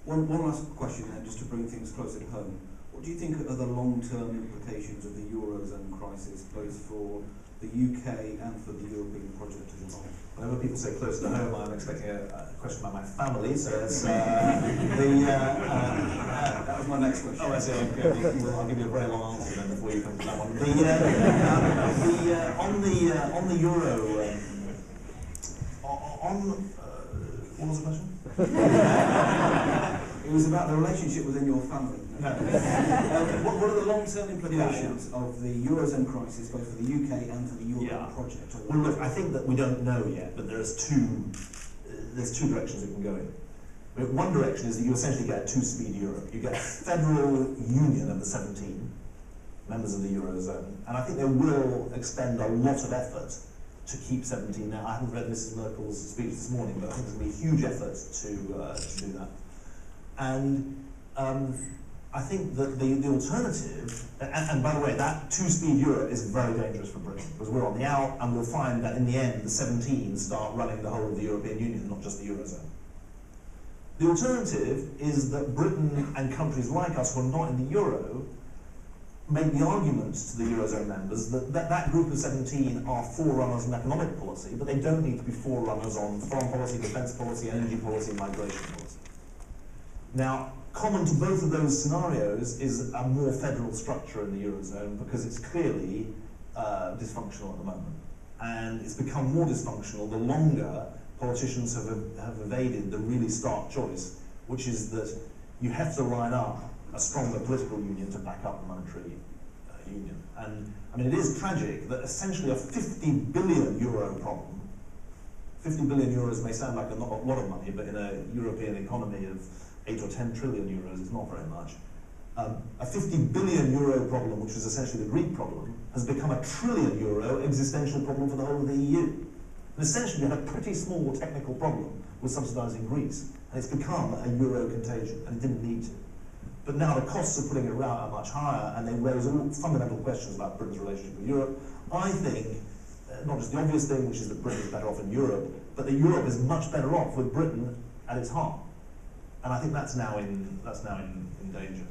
One last question then, just to bring things closer to home. What do you think are the long-term implications of the Eurozone crisis, both for the UK and for the European project as a whole? Whenever people say close to home, I'm expecting a question about my family, so it's that was my next question. Oh, I see. I'll give you a very long answer then before you come to that one. On the euro, what was the question? It was about the relationship within your family. No. What are the long-term implications of the Eurozone crisis, both for the UK and for the European project? Well, look, I think that we don't know yet, but there's two directions it can go in. I mean, one direction is that you essentially get a two-speed Europe. You get a federal union of the 17 members of the Eurozone, and I think they will expend a lot of effort to keep 17 now. I haven't read Mrs. Merkel's speech this morning, but I think there's going to be a huge effort to do that. And I think that the alternative, and by the way, that two-speed Europe is very dangerous for Britain, because we're on the out, and we'll find that in the end, the 17 start running the whole of the European Union, not just the Eurozone. The alternative is that Britain and countries like us who are not in the Euro make the argument to the Eurozone members that group of 17 are forerunners on economic policy, but they don't need to be forerunners on foreign policy, defence policy, energy policy, migration policy. Now, common to both of those scenarios is a more federal structure in the Eurozone, because it's clearly dysfunctional at the moment. And it's become more dysfunctional the longer politicians have evaded the really stark choice, which is that you have to line up a stronger political union to back up the monetary union. And I mean, it is tragic that essentially a 50 billion euro problem, 50 billion euros may sound like a lot of money, but in a European economy of 8 or 10 trillion euros, it's not very much. A 50 billion euro problem, which was essentially the Greek problem, has become a trillion euro existential problem for the whole of the EU. And essentially, we had a pretty small technical problem with subsidising Greece, and it's become a euro contagion, and it didn't need to. But now the costs of putting it around are much higher, and they raise all fundamental questions about Britain's relationship with Europe. I think, not just the obvious thing, which is that Britain is better off in Europe, but that Europe is much better off with Britain at its heart. And I think that's now in danger.